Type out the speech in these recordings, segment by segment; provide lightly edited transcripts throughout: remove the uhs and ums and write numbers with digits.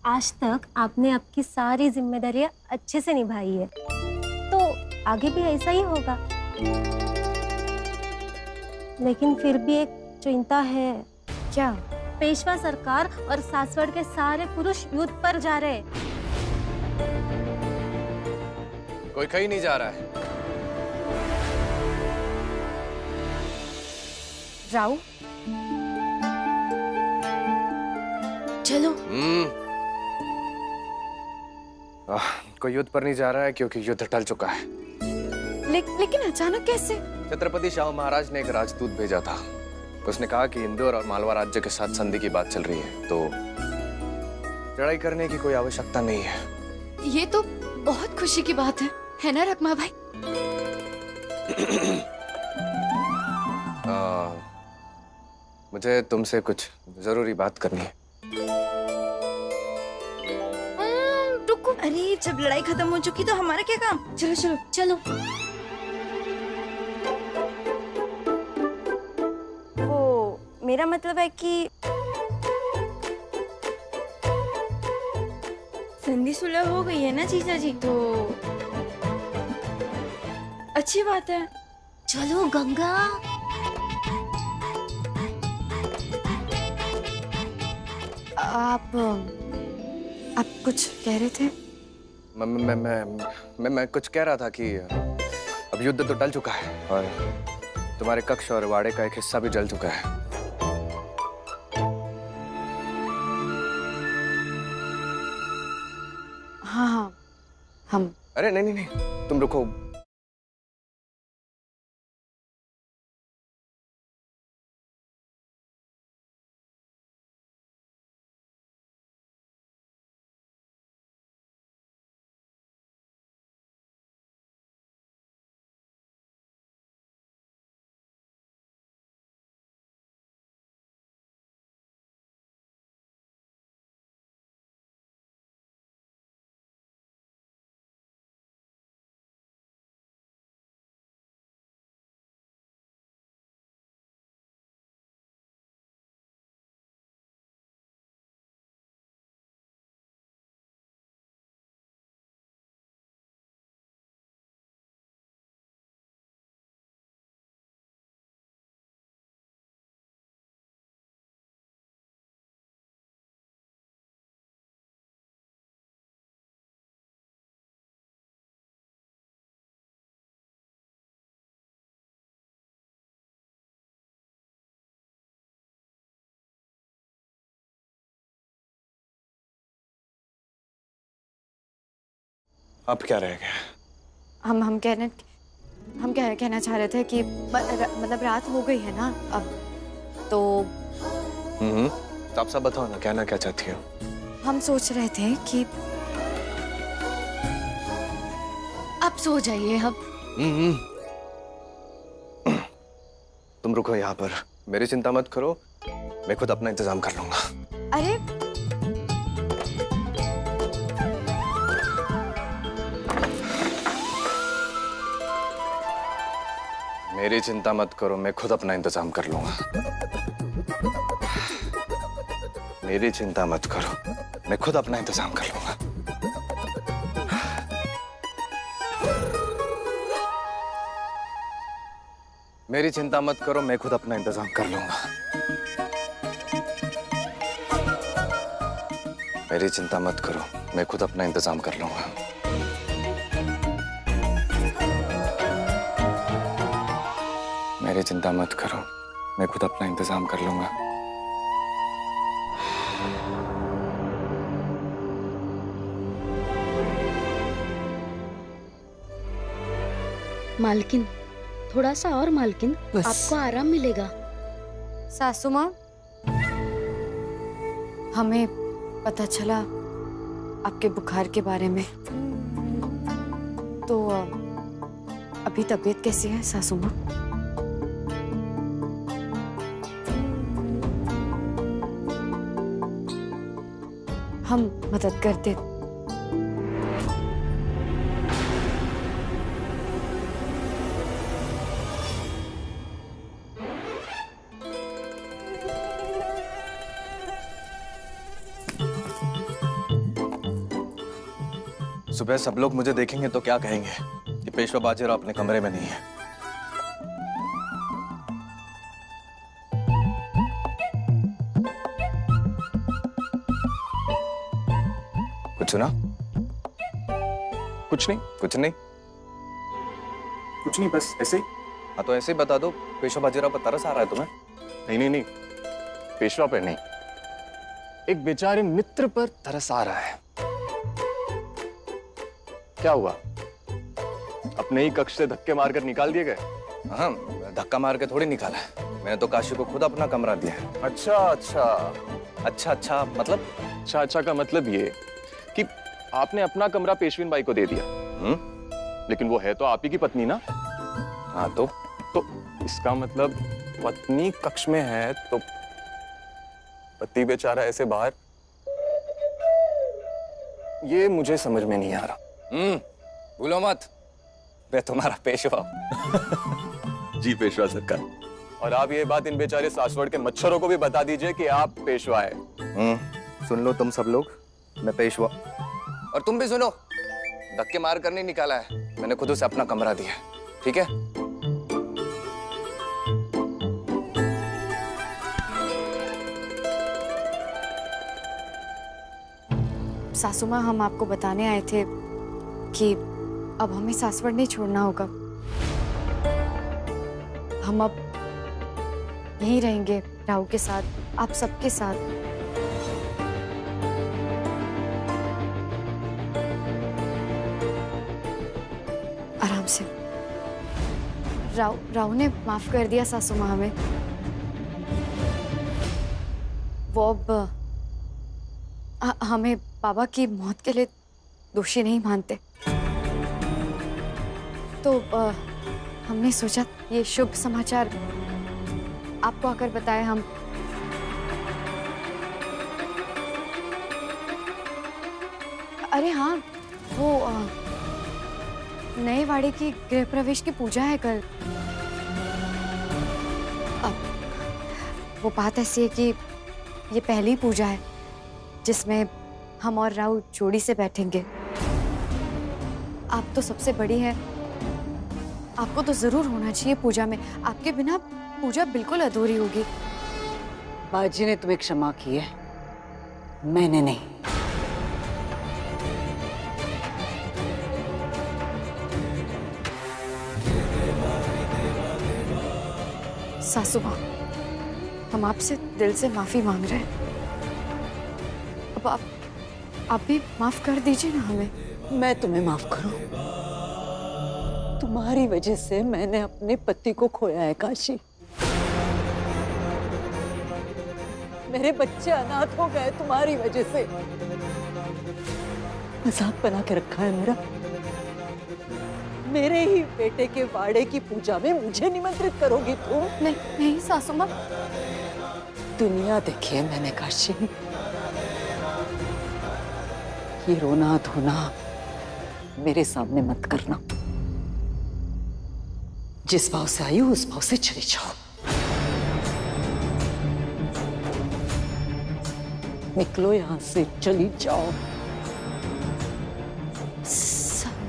आज तक आपने आपकी सारी जिम्मेदारियां अच्छे से निभाई है, तो आगे भी ऐसा ही होगा। लेकिन फिर भी एक चिंता है। क्या? पेशवा सरकार और सासवड़ के सारे पुरुष युद्ध पर जा रहे हैं। कोई कहीं नहीं जा रहा है। राव, चलो। कोई युद्ध पर नहीं जा रहा है क्योंकि युद्ध टल चुका है। लेकिन अचानक कैसे? छत्रपति शाहू महाराज ने एक राजदूत भेजा था। उसने कहा कि इंदौर और मालवा राज्य के साथ संधि की बात चल रही है, तो लड़ाई करने की कोई आवश्यकता नहीं है। ये तो बहुत खुशी की बात है ना रकमा भाई? मुझे तुमसे कुछ जरूरी बात करनी है। रुको। अरे जब लड़ाई खत्म हो चुकी तो हमारा क्या काम? चलो चलो चलो। वो मेरा मतलब है कि संधि सुलह हो गई है ना जीजा जी, तो अच्छी बात है। चलो गंगा। आप कुछ कह रहे थे? मैं कुछ कह रहा था कि अब युद्ध तो टल चुका है और तुम्हारे कक्ष और वाड़े का एक हिस्सा भी जल चुका है। हाँ हाँ, हम। अरे नहीं नहीं नहीं, तुम रुको। अब क्या रह गया? हम कहना चाह रहे थे कि मतलब रात हो गई है ना अब तो। तो आप सब बताओ ना, कहना क्या चाहती हो? हम सोच रहे थे कि अब सो जाइए अब। तुम रुको यहाँ पर, मेरी चिंता मत करो, मैं खुद अपना इंतजाम कर लूंगा। अरे मेरी चिंता मत करो, मैं खुद अपना इंतजाम कर लूंगा। मेरी चिंता मत करो, मैं खुद अपना इंतजाम कर लूंगा। मेरी चिंता मत करो, मैं खुद अपना इंतजाम कर लूंगा। मेरी चिंता मत करो, मैं खुद अपना इंतजाम कर लूंगा। मेरी चिंता मत करो, मैं खुद अपना इंतजाम कर लूंगा। मालकिन, थोड़ा सा और मालकिन, आपको आराम मिलेगा। सासू माँ, हमें पता चला आपके बुखार के बारे में, तो अभी तबीयत कैसी है सासू माँ? हम मदद करते। सुबह सब लोग मुझे देखेंगे तो क्या कहेंगे कि पेशवा बाजीराव अपने कमरे में नहीं है। कुछ सुना? कुछ नहीं, कुछ नहीं? कुछ नहीं, बस ऐसे ही। हाँ तो ऐसे ही बता दो, पेशवा बाजीराव पर तरस आ रहा है तुम्हें? नहीं नहीं नहीं, पेशवा पर नहीं, एक बेचारे मित्र पर तरस आ रहा है। क्या हुआ? अपने ही कक्ष से धक्के मारकर निकाल दिए गए? हाँ, धक्का मार के थोड़ी निकाला है, मैंने तो काशी को खुद अपना कमरा दिया है। अच्छा अच्छा। अच्छा अच्छा मतलब? अच्छा अच्छा का मतलब ये कि आपने अपना कमरा पेशवीन बाई को दे दिया। लेकिन वो है तो आप ही की पत्नी ना? हाँ तो इसका मतलब पत्नी कक्ष में है तो पति बेचारा ऐसे बाहर, ये मुझे समझ में नहीं आ रहा। भूलो मत, मैं तुम्हारा पेशवा। जी पेशवा सरकार। और आप ये बात इन बेचारे सासवड़ के मच्छरों को भी बता दीजिए कि आप पेशवा है। सुन लो तुम सब लोग, मैं पेशवा। और तुम भी सुनो, धक्के मार कर नहीं निकाला है, मैंने खुद उसे अपना कमरा दिया है, ठीक है? सासू माँ, हम आपको बताने आए थे कि अब हमें सासवड़ नहीं छोड़ना होगा। हम अब यहीं रहेंगे राहु के साथ, आप सबके साथ। आराम से। राहु ने माफ कर दिया सासू माँ हमें। वो अब हमें बाबा की मौत के लिए दोषी नहीं मानते। तो हमने सोचा ये शुभ समाचार आपको आकर बताए हम। अरे हाँ, वो नए वाड़े की गृह प्रवेश की पूजा है कल। अब वो बात ऐसी है कि ये पहली पूजा है जिसमें हम और राहु जोड़ी से बैठेंगे। आप तो सबसे बड़ी हैं, आपको तो जरूर होना चाहिए पूजा में। आपके बिना पूजा बिल्कुल अधूरी होगी। बाजी ने तुम्हें क्षमा की है, मैंने नहीं। सासू माँ, हम आपसे दिल से माफी मांग रहे हैं। अब आप भी माफ कर दीजिए ना हमें। मैं तुम्हें माफ करूं? तुम्हारी वजह से मैंने अपने पति को खोया है काशी। मेरे बच्चे अनाथ हो गए तुम्हारी वजह से। मजाक बना के रखा है मेरा। मेरे ही बेटे के वाड़े की पूजा में मुझे निमंत्रित करोगी तुम? नहीं नहीं सासू माँ। दुनिया देखी है मैंने काशी। ये रोना धोना मेरे सामने मत करना। जिस भाव से आई हो उस भाव से चली जाओ। निकलो यहां से, चली जाओ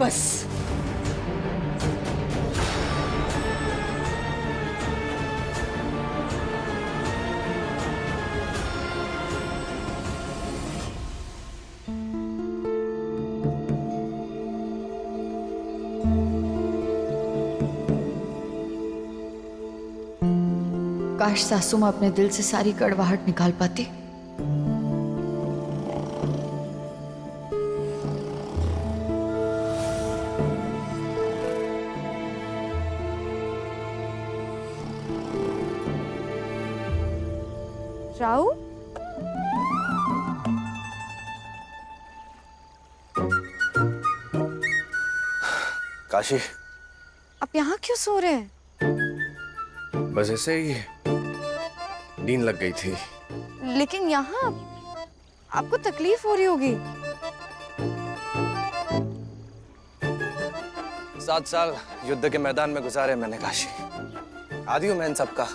बस। काश सासू माँ अपने दिल से सारी कड़वाहट निकाल पाती। राहु, काशी, आप यहाँ क्यों सो रहे हैं? बस ऐसे ही नींद लग गई थी। लेकिन यहाँ आपको तकलीफ हो रही होगी। 7 साल युद्ध के मैदान में गुजारे मैंने काशी। आदी हूं मैं इन सबका।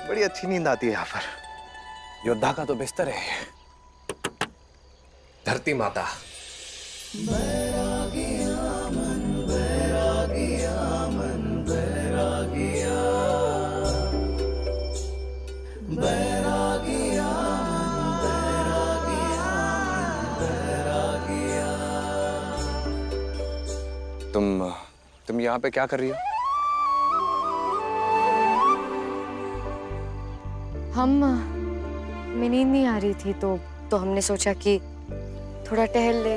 बड़ी अच्छी नींद आती है यहाँ पर। योद्धा का तो बिस्तर है। धरती माता। तुम यहाँ पे क्या कर रही हो? मैं नींद नहीं आ रही थी तो हमने सोचा कि थोड़ा टहल ले।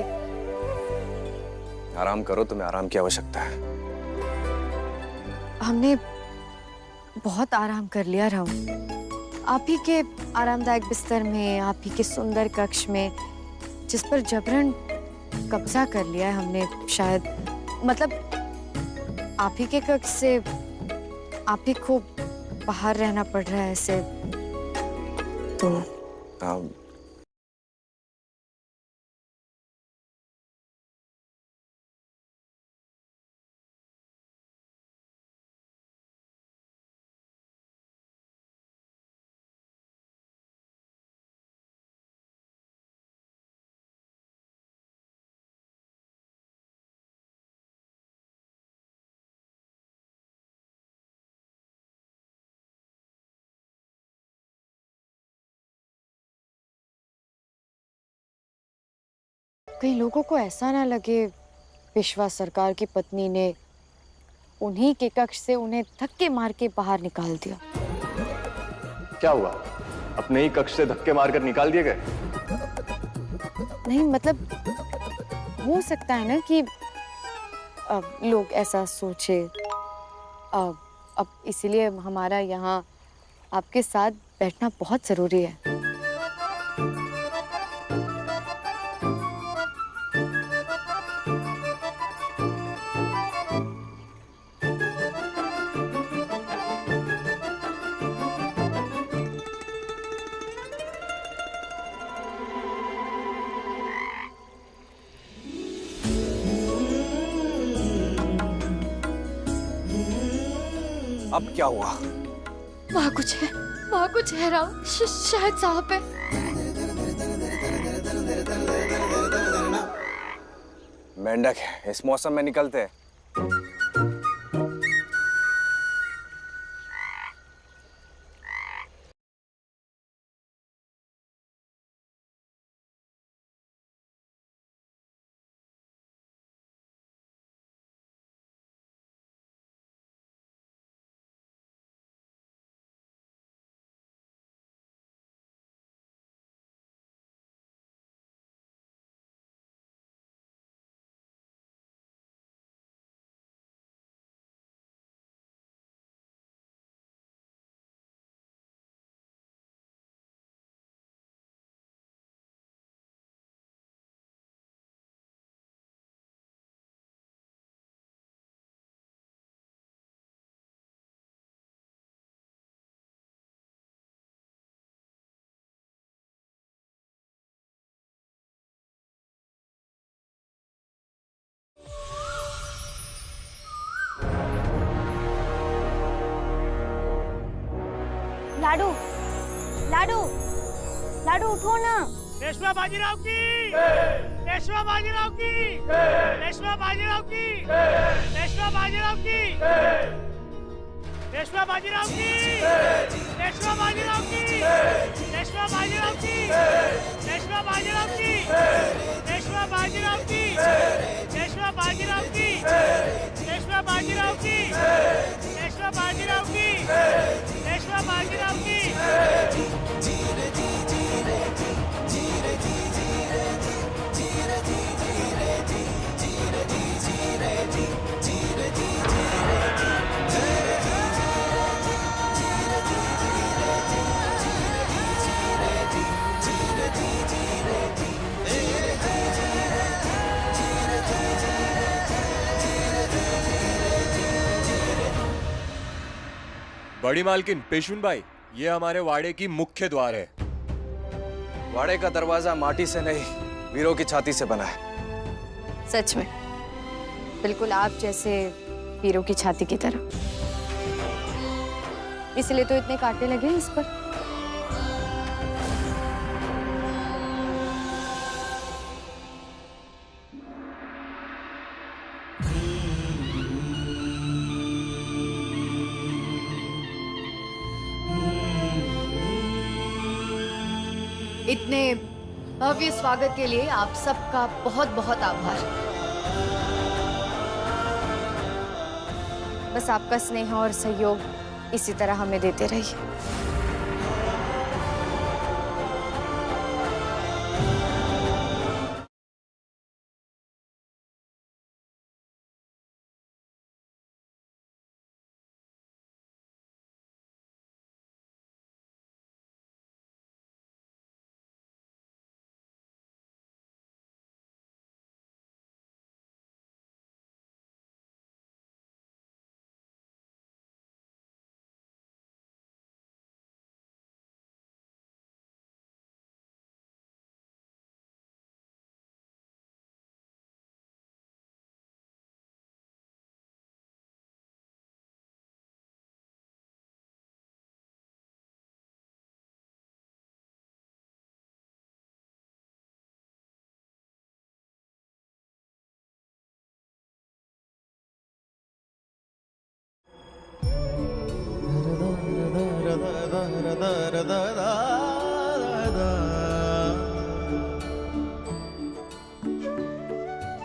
आराम करो, तुम्हें आराम की आवश्यकता है। हमने बहुत आराम कर लिया राहु। आप ही के आरामदायक बिस्तर में, आप ही के सुंदर कक्ष में, जिस पर जबरन कब्जा कर लिया है हमने, शायद मतलब आप ही के कक्ष से आप ही को बाहर रहना पड़ रहा है ऐसे तो। कई लोगों को ऐसा ना लगे पेशवा सरकार की पत्नी ने उन्हीं के कक्ष से उन्हें धक्के मार के बाहर निकाल दिया। क्या हुआ? अपने ही कक्ष से धक्के मारकर निकाल दिए गए? नहीं मतलब हो सकता है ना कि लोग ऐसा सोचे। अब इसीलिए हमारा यहाँ आपके साथ बैठना बहुत जरूरी है। अब क्या हुआ? वहाँ कुछ है राव, शायद सांप है। मेंढक है, इस मौसम में निकलते हैं। लाडू, लाडू, लाडू उठो ना। पेशवा बाजीराव की, पेशवा बाजीराव की, पेशवा बाजीराव की, पेशवा बाजीराव की, पेशवा बाजीराव की, पेशवा बाजीराव की, पेशवा बाजीराव की, पेशवा बाजीराव की, पेशवा बाजीराव की, पेशवा बाजीराव की, पेशवा बाजीराव की, पेशवा बाजीराव की, पेशवा बाजीराव की। बड़ी मालकिन पेशुन भाई, ये हमारे वाड़े की मुख्य द्वार है। वाड़े का दरवाजा माटी से नहीं, वीरों की छाती से बना है। सच में बिल्कुल आप जैसे वीरों की छाती की तरह। इसलिए तो इतने कांटे लगे हैं इस पर। इतने भव्य स्वागत के लिए आप सबका बहुत बहुत आभार। बस आपका स्नेह और सहयोग इसी तरह हमें देते रहिए।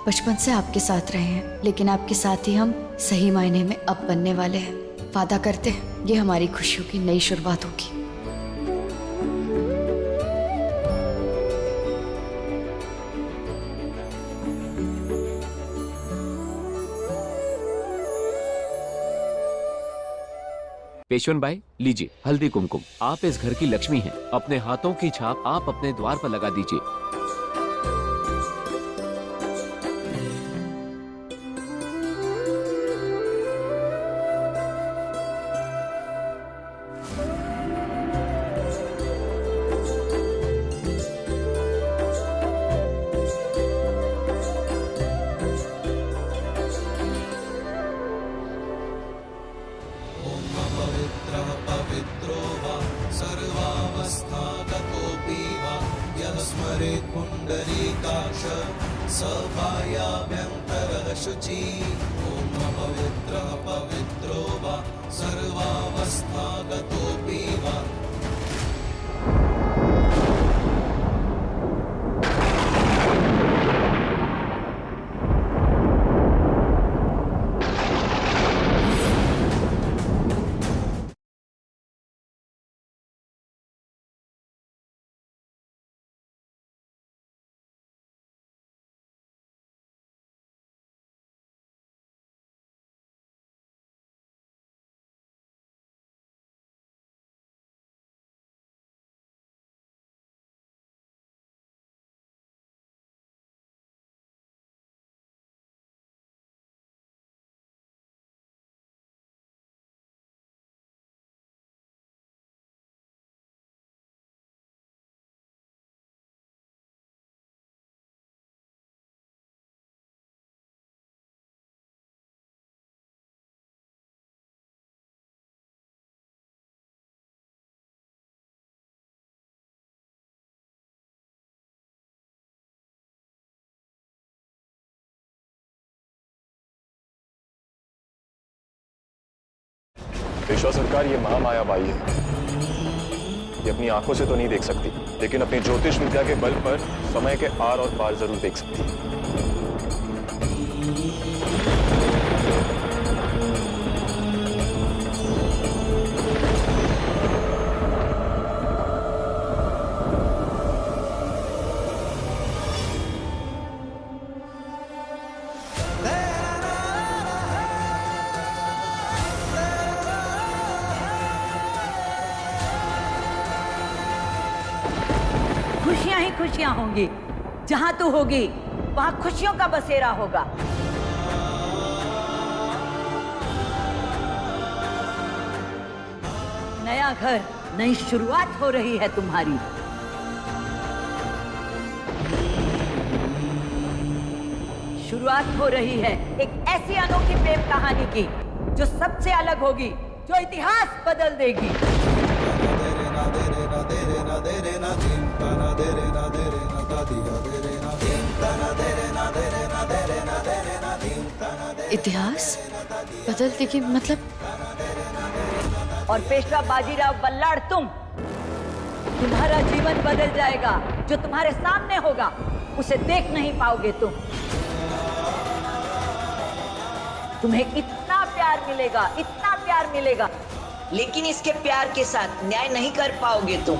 बचपन से आपके साथ रहे हैं, लेकिन आपके साथ ही हम सही मायने में अब बनने वाले हैं। वादा करते हैं ये हमारी खुशियों की नई शुरुआत होगी। पेशवन भाई, लीजिए हल्दी कुमकुम। आप इस घर की लक्ष्मी हैं। अपने हाथों की छाप आप अपने द्वार पर लगा दीजिए। पेशवा सरकार, ये महामाया बाई है। ये अपनी आंखों से तो नहीं देख सकती, लेकिन अपनी ज्योतिष विद्या के बल पर समय के आर और पार जरूर देख सकती है। खुशियां ही खुशियां होंगी। जहां तू होगी वहां खुशियों का बसेरा होगा। नया घर, नई शुरुआत हो रही है तुम्हारी। शुरुआत हो रही है एक ऐसी अनोखी प्रेम कहानी की जो सबसे अलग होगी, जो इतिहास बदल देगी। इतिहास बदल देगी मतलब? और पेशवा बाजीराव बल्लाड़ तुम तुम्हारा जीवन बदल जाएगा। जो तुम्हारे सामने होगा उसे देख नहीं पाओगे तुम। तुम्हें इतना प्यार मिलेगा, इतना प्यार मिलेगा, लेकिन इसके प्यार के साथ न्याय नहीं कर पाओगे तुम।